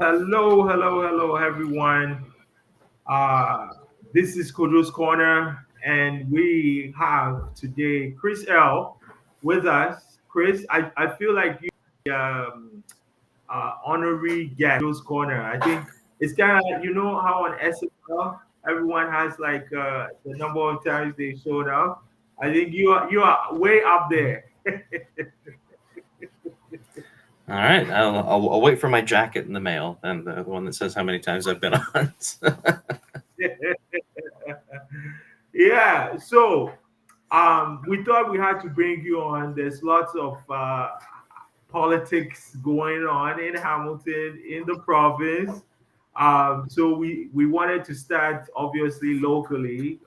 Hello, everyone. Uh, this is Kojo's Corner, and we have today Chris Erl with us. Chris, I feel like you honorary guest Kojo's Corner. I think it's kind of how on SNL everyone has like the number of times they showed up. I think you are way up there. All right, I'll wait for my jacket in the mail and the one that says how many times I've been on. Yeah, so we thought we had to bring you on. There's lots of politics going on in Hamilton, in the province. So we wanted to start obviously locally.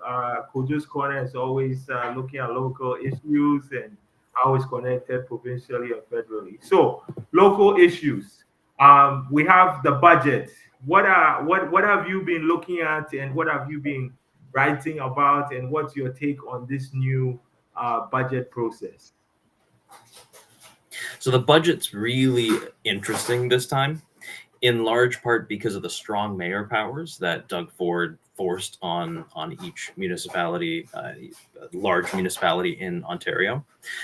Kojo's Corner is always looking at local issues and how it's connected provincially or federally. So local issues. We have the budget. What have you been looking at, and what have you been writing about, and what's your take on this new budget process? So the budget's really interesting this time, in large part because of the strong mayor powers that Doug Ford forced on each municipality, large municipality in Ontario.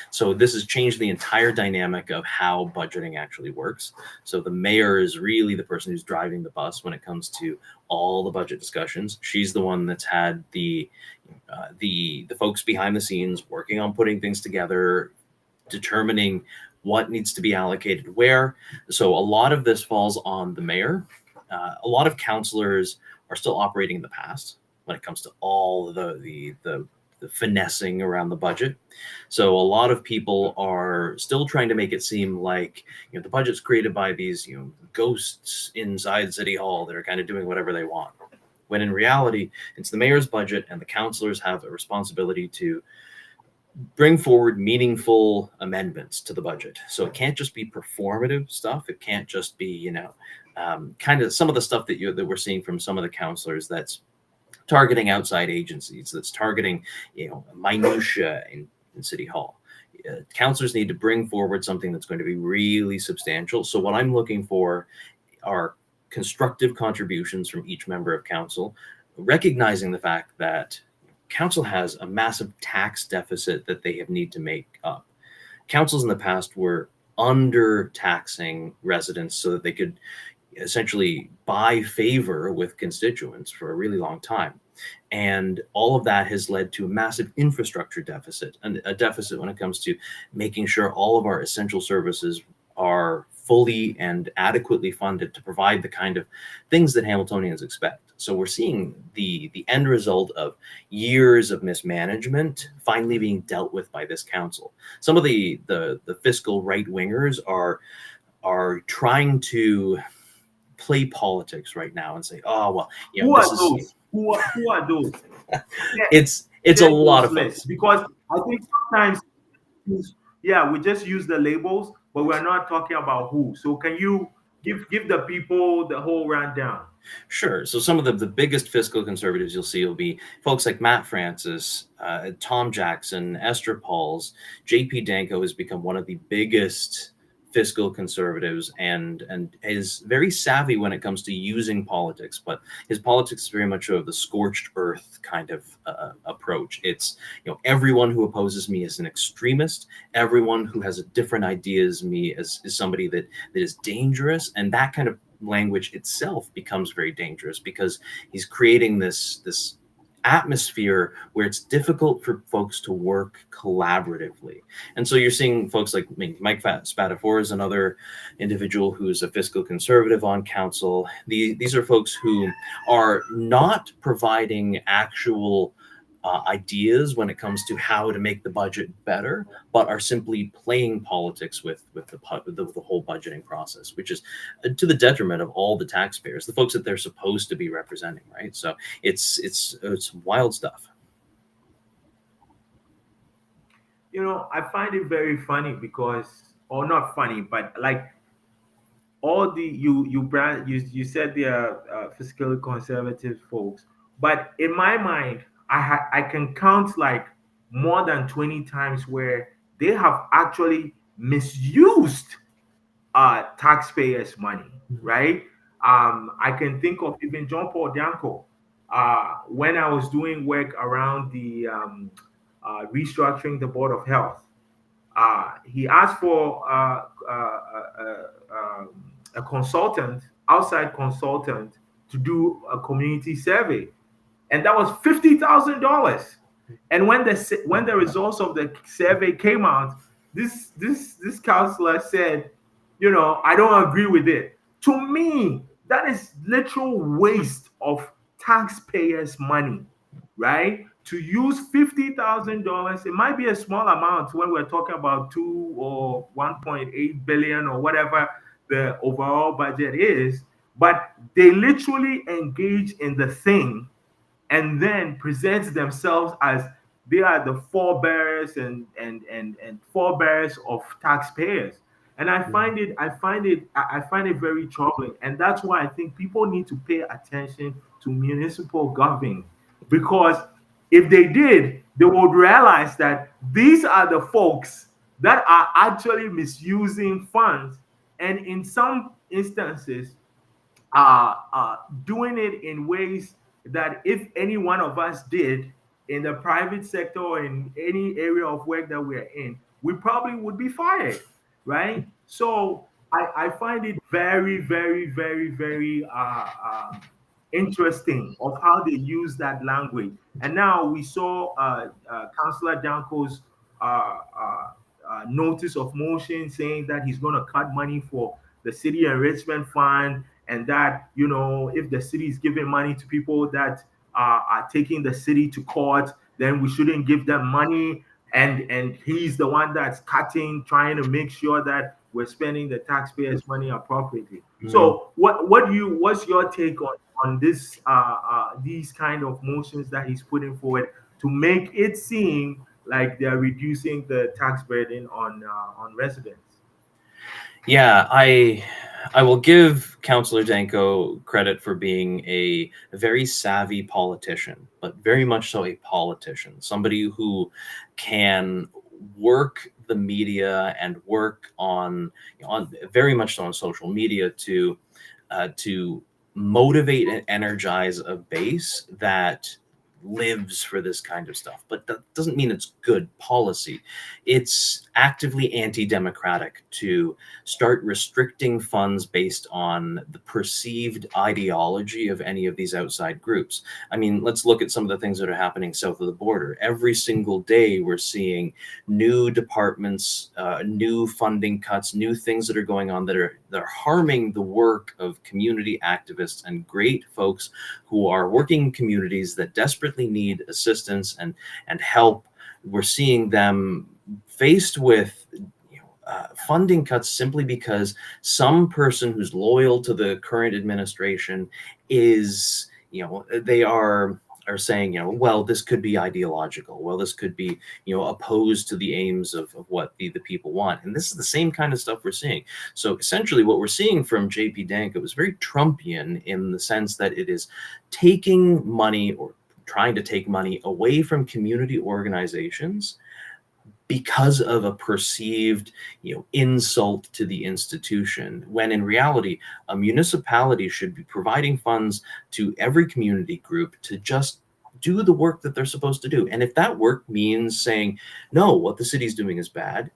So this has changed the entire dynamic of how budgeting actually works. So the mayor is really the person who's driving the bus when it comes to all the budget discussions. She's the one that's had the folks behind the scenes working on putting things together, determining what needs to be allocated where. So a lot of this falls on the mayor. A lot of councillors are still operating in the past when it comes to all the finessing around the budget. So a lot of people are still trying to make it seem like the budget's created by these ghosts inside City Hall that are kind of doing whatever they want. When in reality, it's the mayor's budget, and the councillors have a responsibility to bring forward meaningful amendments to the budget. So it can't just be performative stuff. It can't just be, kind of some of the stuff that we're seeing from some of the councillors that's targeting outside agencies, that's targeting, minutia in City Hall. Councillors need to bring forward something that's going to be really substantial. So what I'm looking for are constructive contributions from each member of council, recognizing the fact that council has a massive tax deficit that they have need to make up. Councils in the past were under taxing residents so that they could essentially buy favor with constituents for a really long time. And all of that has led to a massive infrastructure deficit, and a deficit when it comes to making sure all of our essential services are fully and adequately funded to provide the kind of things that Hamiltonians expect. So we're seeing the end result of years of mismanagement finally being dealt with by this council. Some of the fiscal right wingers are trying to play politics right now and say, oh well, Who this are is those? Who are those? it's a Share lot those of lists, folks. because I think sometimes, yeah, we just use the labels, but we're not talking about who. So can you give the people the whole rundown? Sure. So some of the biggest fiscal conservatives you'll see will be folks like Matt Francis, Tom Jackson, Esther Pauls. JP Danko has become one of the biggest fiscal conservatives and is very savvy when it comes to using politics. But his politics is very much of the scorched earth kind of approach. It's everyone who opposes me is an extremist. Everyone who has a different idea as me is somebody that is dangerous, and that kind of language itself becomes very dangerous because he's creating this atmosphere where it's difficult for folks to work collaboratively. And so you're seeing folks like Mike Spatafor is another individual who's a fiscal conservative on council. These are folks who are not providing actual ideas when it comes to how to make the budget better, but are simply playing politics with the whole budgeting process, which is to the detriment of all the taxpayers, the folks that they're supposed to be representing, right? So it's wild stuff. I find it very funny because, or not funny, but like all the you said they are fiscally conservative folks, but in my mind, I can count like more than 20 times where they have actually misused taxpayers' money, right? I can think of even John Paul Danko. When I was doing work around the restructuring the Board of Health, he asked for a consultant, outside consultant, to do a community survey, and that was $50,000. And when the results of the survey came out, this counselor said, I don't agree with it. To me, that is literal waste of taxpayers' money, right? To use $50,000, it might be a small amount when we're talking about 2 or 1.8 billion or whatever the overall budget is, but they literally engage in the thing and then presents themselves as they are the forebearers and forebearers of taxpayers. And I find it very troubling. And that's why I think people need to pay attention to municipal government, because if they did, they would realize that these are the folks that are actually misusing funds, and in some instances doing it in ways that if any one of us did in the private sector or in any area of work that we're in, we probably would be fired, right? So I find it very, very, very, very interesting of how they use that language. And now we saw Councillor Danko's notice of motion saying that he's going to cut money for the city enrichment fund, and that if the city is giving money to people that are taking the city to court, then we shouldn't give them money. And he's the one that's cutting, trying to make sure that we're spending the taxpayers' money appropriately. So what's your take on this these kind of motions that he's putting forward to make it seem like they're reducing the tax burden on residents? Yeah, I will give Councillor Danko credit for being a very savvy politician, but very much so a politician, somebody who can work the media and work on very much so on social media to motivate and energize a base that lives for this kind of stuff. But that doesn't mean it's good policy. It's actively anti-democratic to start restricting funds based on the perceived ideology of any of these outside groups. I mean, let's look at some of the things that are happening south of the border. Every single day we're seeing new departments, new funding cuts, new things that are going on that are harming the work of community activists and great folks who are working in communities that desperately need assistance and help. We're seeing them faced with funding cuts simply because some person who's loyal to the current administration is, they are saying, well, this could be ideological. Well, this could be, opposed to the aims of what the people want. And this is the same kind of stuff we're seeing. So essentially what we're seeing from JP Danko is very Trumpian in the sense that it is taking money or trying to take money away from community organizations because of a perceived, insult to the institution, when in reality, a municipality should be providing funds to every community group to just do the work that they're supposed to do. And if that work means saying, no, what the city's doing is bad,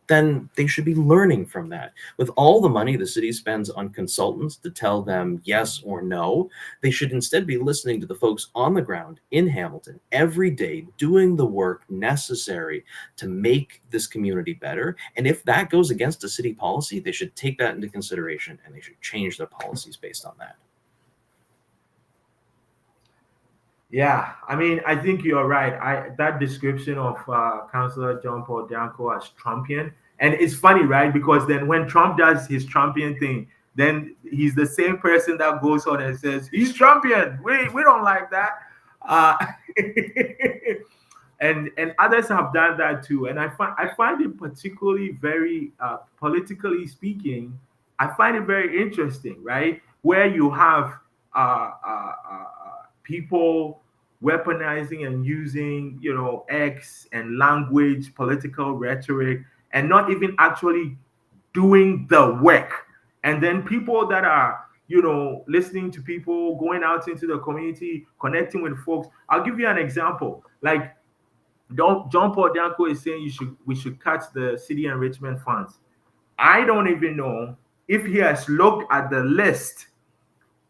then they should be learning from that. With all the money the city spends on consultants to tell them yes or no, they should instead be listening to the folks on the ground in Hamilton every day, doing the work necessary to make this community better. And if that goes against a city policy, they should take that into consideration and they should change their policies based on that. Yeah, I mean, I think you're right. That description of Councillor John Paul Danko as Trumpian, and it's funny, right? Because then when Trump does his Trumpian thing, then he's the same person that goes on and says he's Trumpian. We don't like that, uh, and others have done that too. And I find it particularly very politically speaking. I find it very interesting, right? Where you have people weaponizing and using, X and language, political rhetoric, and not even actually doing the work. And then people that are listening to people, going out into the community, connecting with folks. I'll give you an example. Like, John Paul Danko is saying we should cut the city enrichment funds. I don't even know if he has looked at the list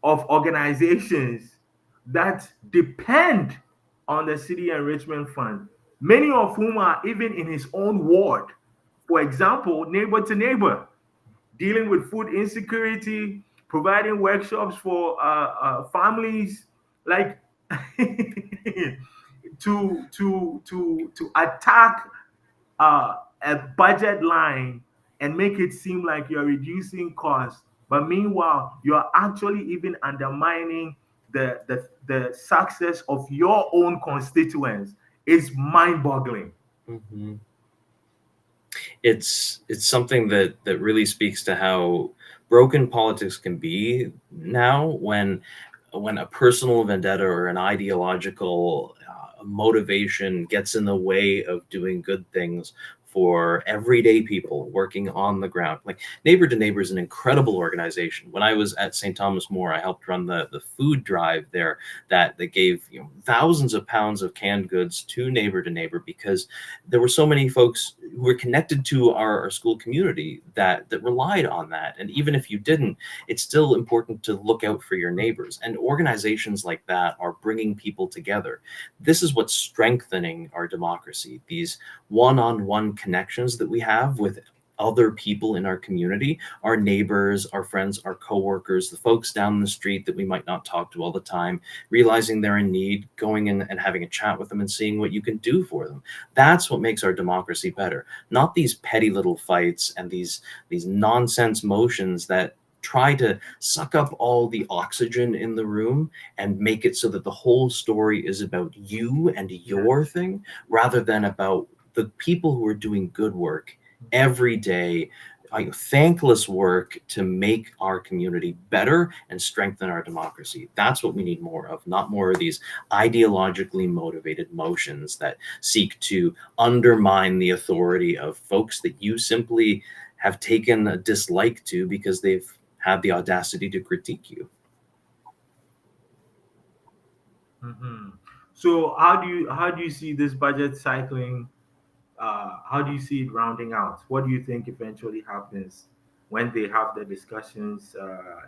of organizations that depend on the city enrichment fund, many of whom are even in his own ward. For example, Neighbor to Neighbor, dealing with food insecurity, providing workshops for families, like to attack a budget line and make it seem like you're reducing costs, but meanwhile you're actually even undermining the success of your own constituents is mind-boggling. Hmm. It's something that really speaks to how broken politics can be now when a personal vendetta or an ideological motivation gets in the way of doing good things for everyday people working on the ground. Like Neighbor to Neighbor is an incredible organization. When I was at St. Thomas More, I helped run the food drive there that gave thousands of pounds of canned goods to Neighbor to Neighbor because there were so many folks who were connected to our school community that relied on that. And even if you didn't, it's still important to look out for your neighbors. And organizations like that are bringing people together. This is what's strengthening our democracy. These one-on-one connections that we have with other people in our community, our neighbors, our friends, our coworkers, the folks down the street that we might not talk to all the time, realizing they're in need, going in and having a chat with them and seeing what you can do for them. That's what makes our democracy better. Not these petty little fights and these nonsense motions that try to suck up all the oxygen in the room and make it so that the whole story is about you and your thing rather than about the people who are doing good work every day, thankless work to make our community better and strengthen our democracy. That's what we need more of, not more of these ideologically motivated motions that seek to undermine the authority of folks that you simply have taken a dislike to because they've had the audacity to critique you. Mhm. So how do you see this budget cycling? How do you see it rounding out? What do you think eventually happens when they have the discussions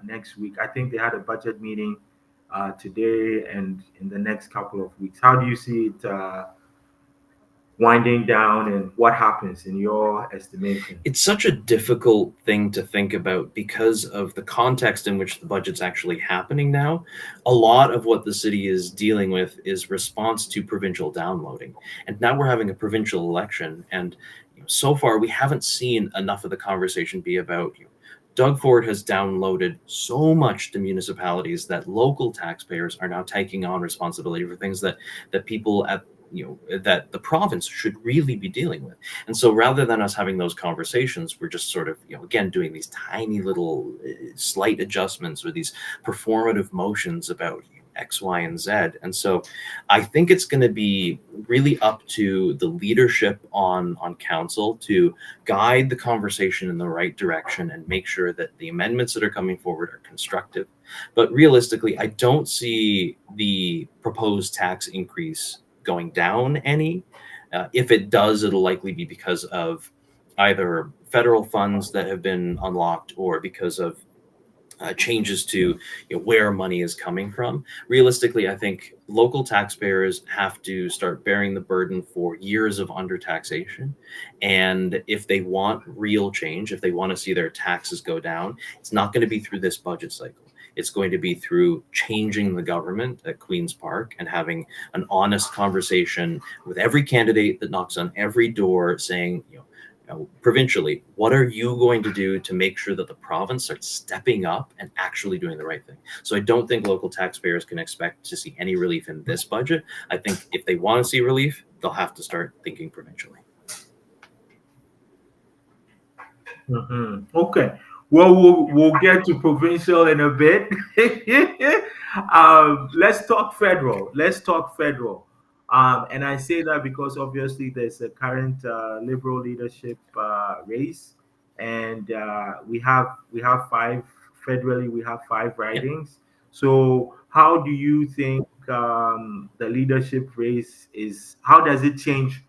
next week? I think they had a budget meeting today and in the next couple of weeks. How do you see it winding down, and what happens in your estimation? It's such a difficult thing to think about because of the context in which the budget's actually happening now. A lot of what the city is dealing with is response to provincial downloading. And now we're having a provincial election. And so far, we haven't seen enough of the conversation be about Doug Ford has downloaded so much to municipalities that local taxpayers are now taking on responsibility for things that people at that the province should really be dealing with. And so rather than us having those conversations, we're just sort of again doing these tiny little slight adjustments or these performative motions about X, Y, and Z. And so I think it's going to be really up to the leadership on council to guide the conversation in the right direction and make sure that the amendments that are coming forward are constructive. But realistically, I don't see the proposed tax increase going down any. If it does, it'll likely be because of either federal funds that have been unlocked or because of changes to where money is coming from. Realistically, I think local taxpayers have to start bearing the burden for years of undertaxation. And if they want real change, if they want to see their taxes go down, it's not going to be through this budget cycle. It's going to be through changing the government at Queen's Park and having an honest conversation with every candidate that knocks on every door saying, provincially, what are you going to do to make sure that the province starts stepping up and actually doing the right thing? So I don't think local taxpayers can expect to see any relief in this budget. I think if they want to see relief, they'll have to start thinking provincially. Okay. Well, we'll get to provincial in a bit. Let's talk federal. Let's talk federal. And I say that because obviously there's a current liberal leadership race, and we have federally we have 5 ridings. So how do you think the leadership race is? How does it change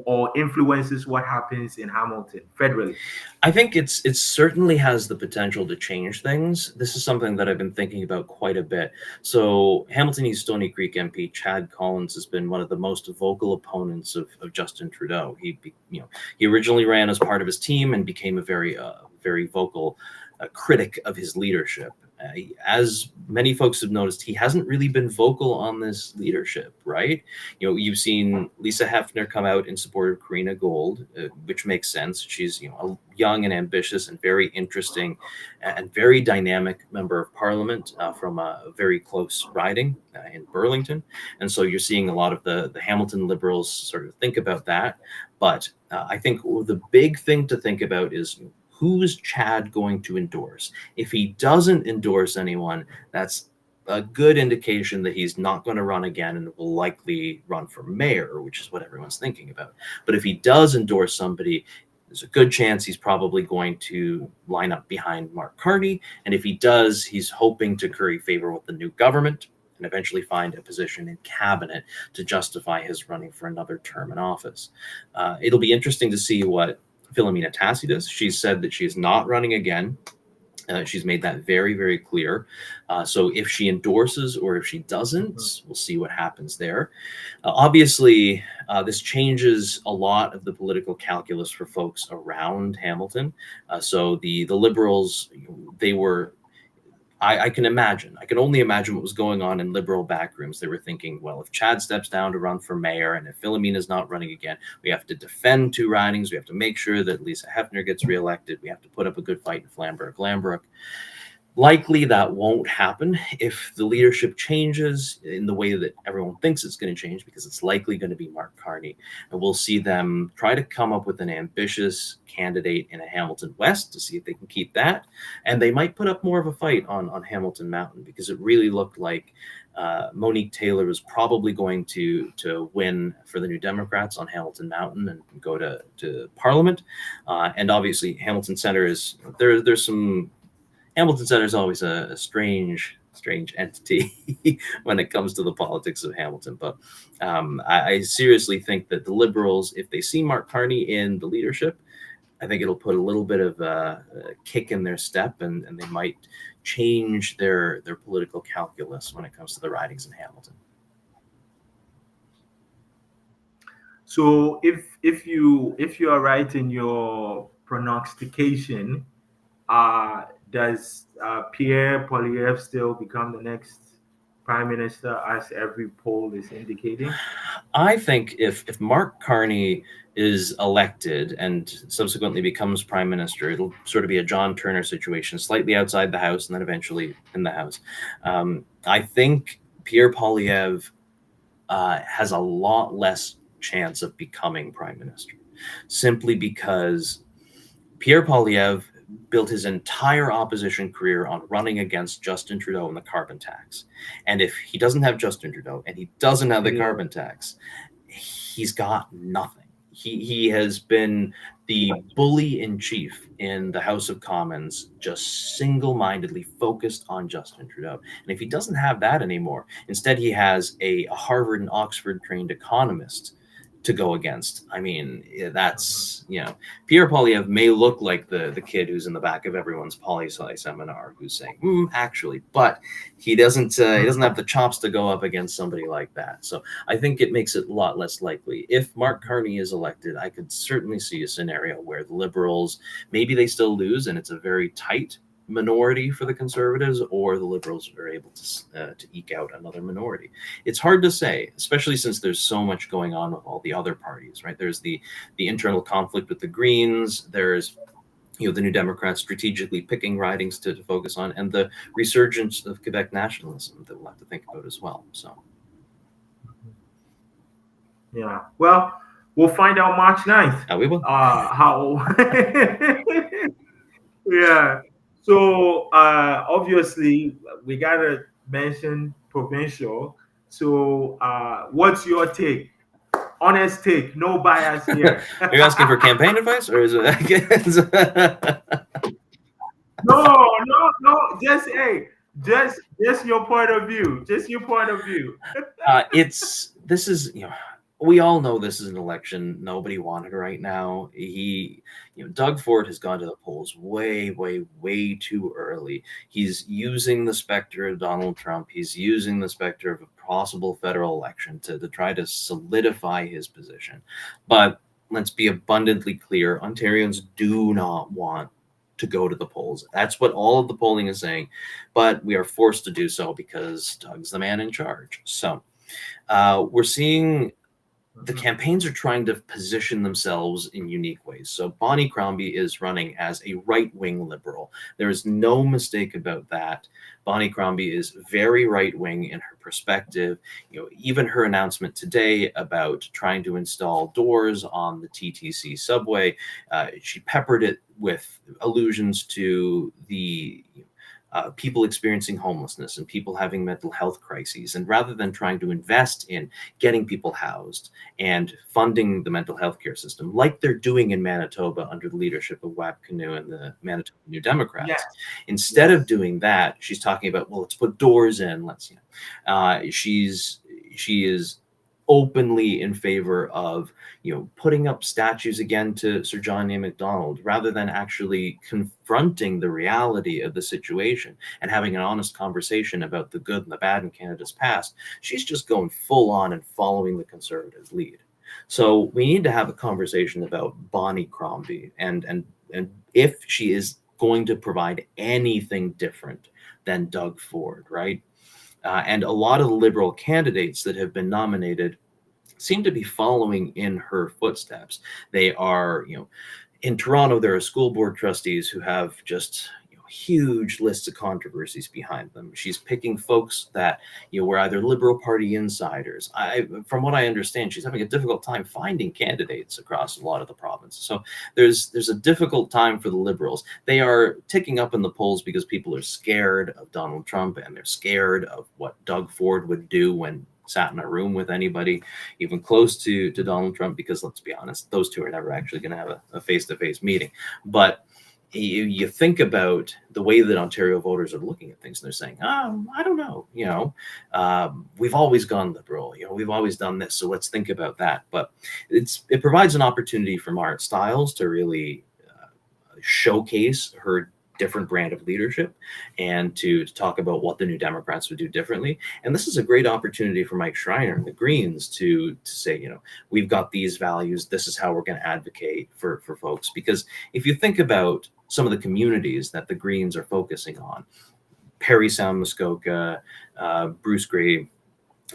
or influences what happens in Hamilton federally? I think it certainly has the potential to change things. This is something that I've been thinking about quite a bit. So Hamilton East Stony Creek MP Chad Collins has been one of the most vocal opponents of Justin Trudeau. He originally ran as part of his team and became a very vocal critic of his leadership. As many folks have noticed, he hasn't really been vocal on this leadership, right? You've seen Lisa Hefner come out in support of Karina Gold, which makes sense. She's a young and ambitious and very interesting and very dynamic member of parliament from a very close riding in Burlington. And so you're seeing a lot of the Hamilton Liberals sort of think about that. But I think the big thing to think about is, who is Chad going to endorse? If he doesn't endorse anyone, that's a good indication that he's not going to run again and will likely run for mayor, which is what everyone's thinking about. But if he does endorse somebody, there's a good chance he's probably going to line up behind Mark Carney. And if he does, he's hoping to curry favor with the new government and eventually find a position in cabinet to justify his running for another term in office. It'll be interesting to see what Philomena Tacitus. She said that she is not running again. She's made that very, very clear. So if she endorses or if she doesn't, we'll see what happens there. Obviously, this changes a lot of the political calculus for folks around Hamilton. So the Liberals, they were, I can only imagine what was going on in Liberal backrooms. They were thinking, well, if Chad steps down to run for mayor and if Philomena's not running again, we have to defend 2 ridings. We have to make sure that Lisa Hefner gets reelected. We have to put up a good fight in Flamborough-Glanbrook. Likely that won't happen if the leadership changes in the way that everyone thinks it's going to change, because it's likely going to be Mark Carney. And we'll see them try to come up with an ambitious candidate in a Hamilton West to see if they can keep that. And they might put up more of a fight on Hamilton Mountain, because it really looked like Monique Taylor was probably going to win for the New Democrats on Hamilton Mountain and go to Parliament. And obviously Hamilton Center is, there's some... Hamilton Center is always a strange entity when it comes to the politics of Hamilton. But I seriously think that the Liberals, if they see Mark Carney in the leadership, I think it'll put a little bit of a kick in their step, and they might change their political calculus when it comes to the ridings in Hamilton. So if you are right in your prognostication, does Pierre Poilievre still become the next prime minister, as every poll is indicating? I think if Mark Carney is elected and subsequently becomes prime minister, it'll sort of be a John Turner situation, slightly outside the House and then eventually in the House. I think Pierre Poilievre has a lot less chance of becoming prime minister, simply because Pierre Poilievre built his entire opposition career on running against Justin Trudeau and the carbon tax. And if he doesn't have Justin Trudeau and he doesn't have the carbon tax, he's got nothing. He has been the bully in chief in the House of Commons, just single-mindedly focused on Justin Trudeau. And if he doesn't have that anymore, instead he has a Harvard and Oxford trained economist to go against. I mean, that's, Pierre Poilievre may look like the kid who's in the back of everyone's poli-sci seminar who's saying, actually, but he doesn't have the chops to go up against somebody like that. So I think it makes it a lot less likely. If Mark Carney is elected, I could certainly see a scenario where the Liberals, maybe they still lose and it's a very tight minority for the Conservatives, or the Liberals are able to eke out another minority. It's hard to say, especially since there's so much going on with all the other parties, right? There's the internal conflict with the Greens. There's the New Democrats strategically picking ridings to focus on, and the resurgence of Quebec nationalism that we'll have to think about as well. So, yeah. Well, we'll find out March 9th. We will. How? Yeah. So obviously we gotta mention provincial. So what's your take? Honest take, no bias here. Are you asking for campaign advice, or is it? No, no, no. Just hey, just your point of view. Just your point of view. It's this is we all know this is an election nobody wanted right now. Doug Ford has gone to the polls way, way, way too early. He's using the specter of Donald Trump. He's using the specter of a possible federal election to try to solidify his position. But let's be abundantly clear: Ontarians do not want to go to the polls. That's what all of the polling is saying. But we are forced to do so because Doug's the man in charge. So we're seeing the Mhm. campaigns are trying to position themselves in unique ways. So Bonnie Crombie is running as a right-wing liberal. There is no mistake about that. Bonnie Crombie is very right-wing in her perspective. Even her announcement today about trying to install doors on the TTC subway, she peppered it with allusions to the people experiencing homelessness and people having mental health crises. And rather than trying to invest in getting people housed and funding the mental health care system, like they're doing in Manitoba under the leadership of Wab Kinew and the Manitoba New Democrats, Yes, instead of yes. doing that, she's talking about, well, let's put doors in. She is openly in favor of putting up statues again to Sir John A. Macdonald rather than actually confronting the reality of the situation and having an honest conversation about the good and the bad in Canada's past. She's just going full on and following the Conservative lead. So we need to have a conversation about Bonnie Crombie and if she is going to provide anything different than Doug Ford, right? And a lot of the Liberal candidates that have been nominated seem to be following in her footsteps. They are, in Toronto, there are school board trustees who have just huge lists of controversies behind them. She's picking folks that were either Liberal Party insiders. From what I understand, she's having a difficult time finding candidates across a lot of the provinces. So there's a difficult time for the Liberals. They are ticking up in the polls because people are scared of Donald Trump and they're scared of what Doug Ford would do when sat in a room with anybody even close to Donald Trump, because let's be honest, those two are never actually going to have a face-to-face meeting. But you think about the way that Ontario voters are looking at things, and they're saying, "Oh, I don't know. We've always gone liberal. We've always done this. So let's think about that." But it provides an opportunity for Marit Stiles to really showcase her different brand of leadership and to talk about what the New Democrats would do differently. And this is a great opportunity for Mike Schreiner and the Greens to say, we've got these values. This is how we're going to advocate for folks. Because if you think about some of the communities that the Greens are focusing on, Parry Sound, Muskoka, Bruce Grey,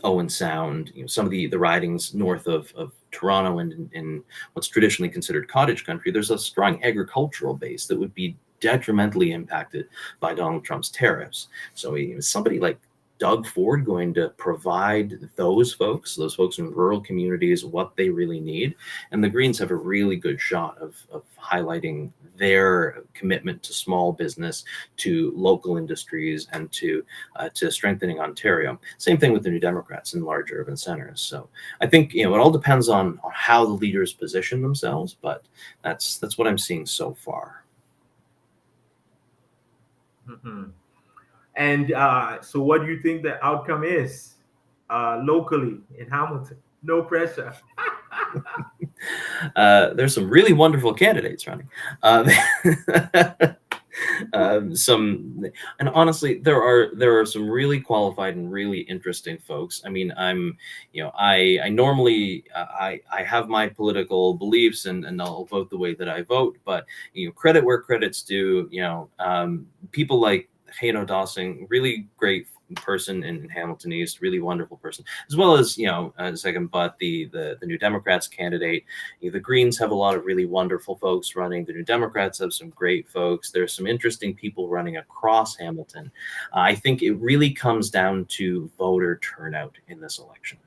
Owen Sound, some of the ridings north of Toronto and in what's traditionally considered cottage country, there's a strong agricultural base that would be detrimentally impacted by Donald Trump's tariffs. So is somebody like Doug Ford going to provide those folks in rural communities, what they really need? And the Greens have a really good shot of highlighting their commitment to small business, to local industries, and to strengthening Ontario. Same thing with the New Democrats in large urban centers. So I think it all depends on how the leaders position themselves, but that's what I'm seeing so far. Mhm. And so, what do you think the outcome is locally in Hamilton? No pressure. There's some really wonderful candidates running. Uh, some and honestly, there are some really qualified and really interesting folks. I mean, I normally I have my political beliefs and I'll vote the way that I vote, but credit where credit's due. People like Haino Dawson, really great person in Hamilton East, really wonderful person, as well as second, but the New Democrats candidate. The Greens have a lot of really wonderful folks running. The New Democrats have some great folks. There's some interesting people running across Hamilton. I think it really comes down to voter turnout in this election.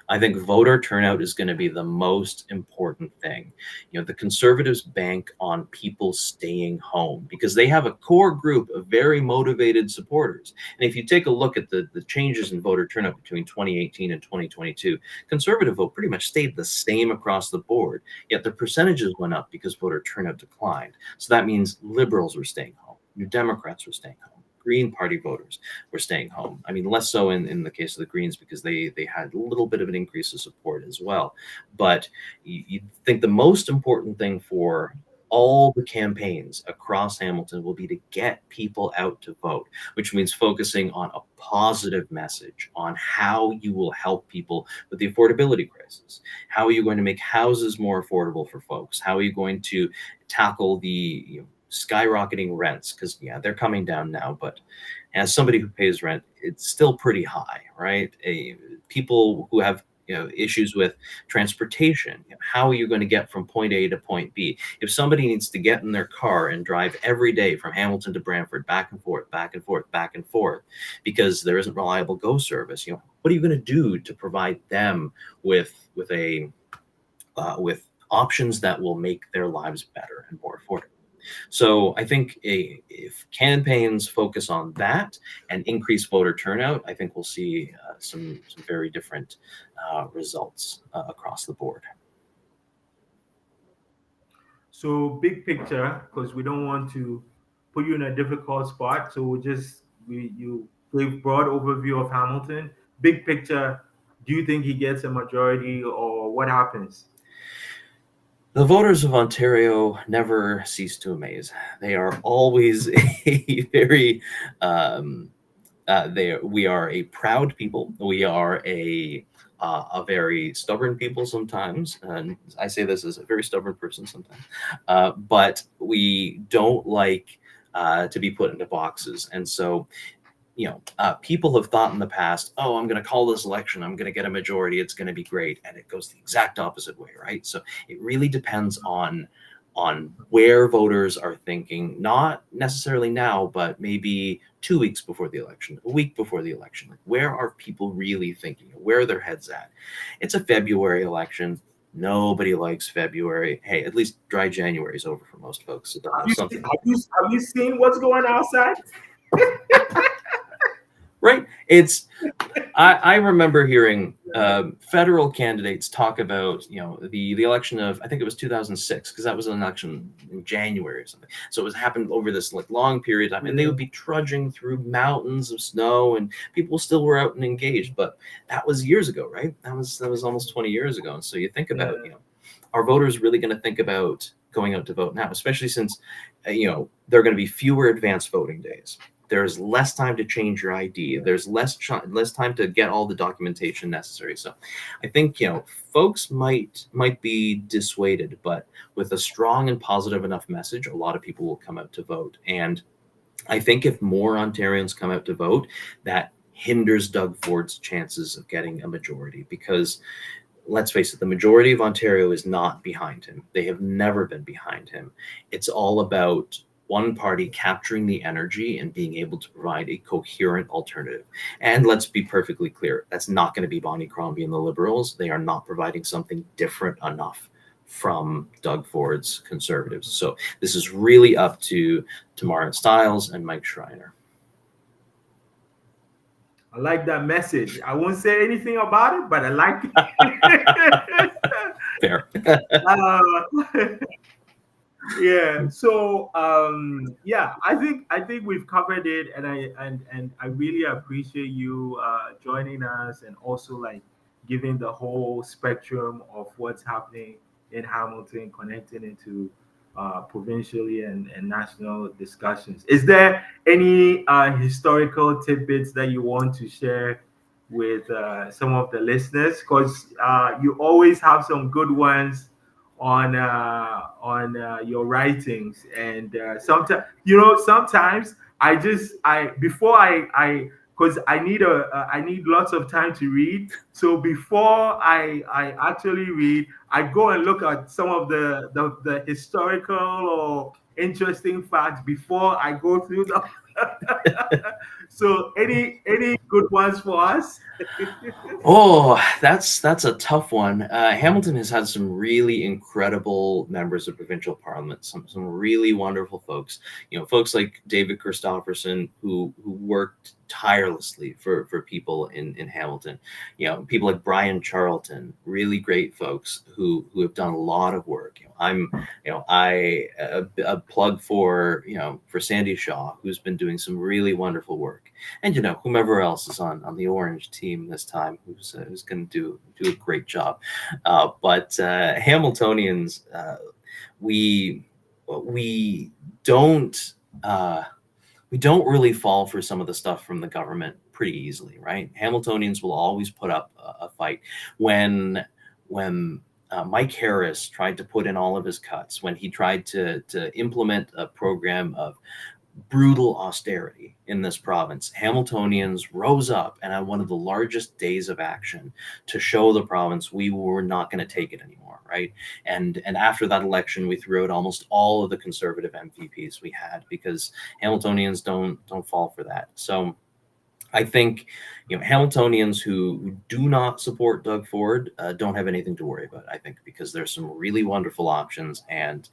I think voter turnout is going to be the most important thing. The Conservatives bank on people staying home because they have a core group of very motivated supporters. And if you take a look at the changes in voter turnout between 2018 and 2022, Conservative vote pretty much stayed the same across the board, yet the percentages went up because voter turnout declined. So that means Liberals were staying home. New Democrats were staying home. Green Party voters were staying home. I mean, less so in the case of the Greens because they had a little bit of an increase of support as well. But you think the most important thing for all the campaigns across Hamilton will be to get people out to vote, which means focusing on a positive message on how you will help people with the affordability crisis. How are you going to make houses more affordable for folks? How are you going to tackle the skyrocketing rents? Because yeah, they're coming down now, but as somebody who pays rent, it's still pretty high, right? People who have issues with transportation, how are you going to get from point A to point B? If somebody needs to get in their car and drive every day from Hamilton to Brantford, back and forth, back and forth, back and forth, because there isn't reliable GO service, what are you going to do to provide them with options that will make their lives better and more affordable? So I think if campaigns focus on that and increase voter turnout, I think we'll see some very different results across the board. So big picture, because we don't want to put you in a difficult spot. So you gave broad overview of Hamilton. Big picture, do you think he gets a majority or what happens? The voters of Ontario never cease to amaze. They are always a very we are a proud people. We are a very stubborn people sometimes, and I say this as a very stubborn person sometimes. But we don't like to be put into boxes, and so people have thought in the past, oh, I'm going to call this election, I'm going to get a majority, it's going to be great, and it goes the exact opposite way, right? So it really depends on where voters are thinking, not necessarily now, but maybe 2 weeks before the election, a week before the election. Like, where are people really thinking? Where are their heads at? It's a February election. Nobody likes February. Hey, at least dry January is over for most folks. So Have you seen what's going outside? Right. I remember hearing federal candidates talk about, the election of, I think it was 2006, because that was an election in January or something. So it happened over this long period of time, and they would be trudging through mountains of snow, and people still were out and engaged. But that was years ago, right? That was almost 20 years ago. And so you think about, are voters really going to think about going out to vote now, especially since, there are going to be fewer advanced voting days. There's less time to change your ID. There's less time to get all the documentation necessary. So I think, folks might be dissuaded, but with a strong and positive enough message, a lot of people will come out to vote. And I think if more Ontarians come out to vote, that hinders Doug Ford's chances of getting a majority, because let's face it, the majority of Ontario is not behind him. They have never been behind him. It's all about one party capturing the energy and being able to provide a coherent alternative. And let's be perfectly clear, that's not going to be Bonnie Crombie and the Liberals. They are not providing something different enough from Doug Ford's Conservatives. So this is really up to Tamara Stiles and Mike Schreiner. I like that message. I won't say anything about it, but I like it. Fair. Yeah. So I think we've covered it, and I really appreciate you joining us, and also giving the whole spectrum of what's happening in Hamilton, connecting into provincially and national discussions. Is there any historical tidbits that you want to share with some of the listeners? Because you always have some good ones on your writings, and sometimes because I need lots of time to read. So before I actually read, I go and look at some of the historical or interesting facts before I go through them. So any good ones for us? Oh, that's a tough one. Hamilton has had some really incredible members of provincial parliament, some really wonderful folks. Folks like David Christopherson, who worked tirelessly for people in Hamilton. People like Brian Charlton, really great folks who have done a lot of work. A plug for Sandy Shaw, who's been doing some really wonderful work, and whomever else is on the orange team this time, who's going to do a great job. But Hamiltonians, we we don't uh, we don't really fall for some of the stuff from the government pretty easily, right? Hamiltonians will always put up a fight. When Mike Harris tried to put in all of his cuts, when he tried to implement a program of brutal austerity in this province, Hamiltonians rose up and had one of the largest days of action to show the province we were not going to take it anymore, right? And after that election, we threw out almost all of the conservative MPPs we had because Hamiltonians don't fall for that. So I think Hamiltonians who do not support Doug Ford don't have anything to worry about. I think because there's some really wonderful options, and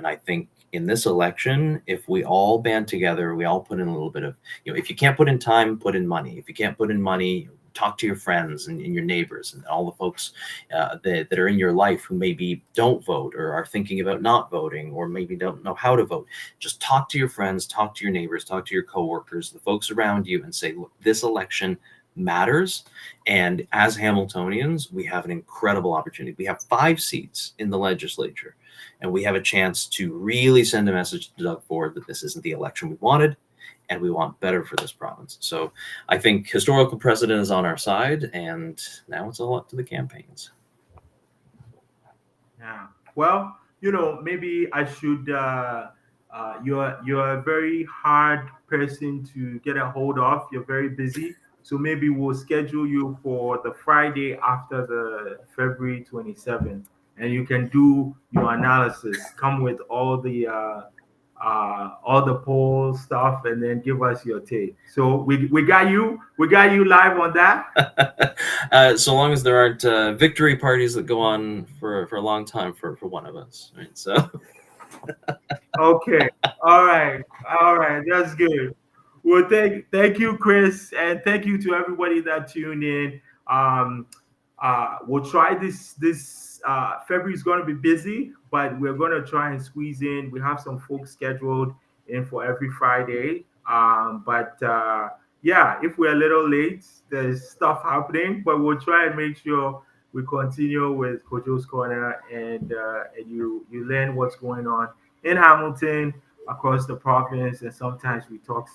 I think in this election, if we all band together, we all put in a little bit of if you can't put in time, put in money. If you can't put in money, talk to your friends and your neighbors and all the folks that are in your life who maybe don't vote or are thinking about not voting or maybe don't know how to vote. Just talk to your friends, talk to your neighbors, talk to your coworkers, the folks around you, and say, look, this election matters. And as Hamiltonians, we have an incredible opportunity. We have 5 seats in the legislature, and we have a chance to really send a message to Doug Ford that this isn't the election we wanted, and we want better for this province. So I think historical precedent is on our side, and now it's all up to the campaigns. Yeah. Well, maybe I should. You're a very hard person to get a hold of. You're very busy, so maybe we'll schedule you for the Friday after the February 27th, and you can do your analysis. Come with all the poll stuff, and then give us your take. So we got you live on that. So long as there aren't victory parties that go on for a long time for one of us, right? So Okay. All right. That's good. Well, thank you, Chris, and thank you to everybody that tuned in. Um, we'll try this. February is going to be busy, but we're going to try and squeeze in. We have some folks scheduled in for every Friday. But yeah, if we're a little late, there's stuff happening, but we'll try and make sure we continue with Kojo's Corner, and you learn what's going on in Hamilton, across the province, and sometimes we talk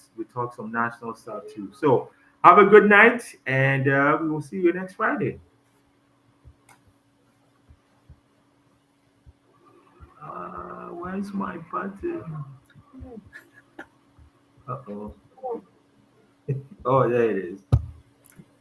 some national stuff too. So have a good night, and we will see you next Friday. Where's my button? Uh oh. Oh, there it is.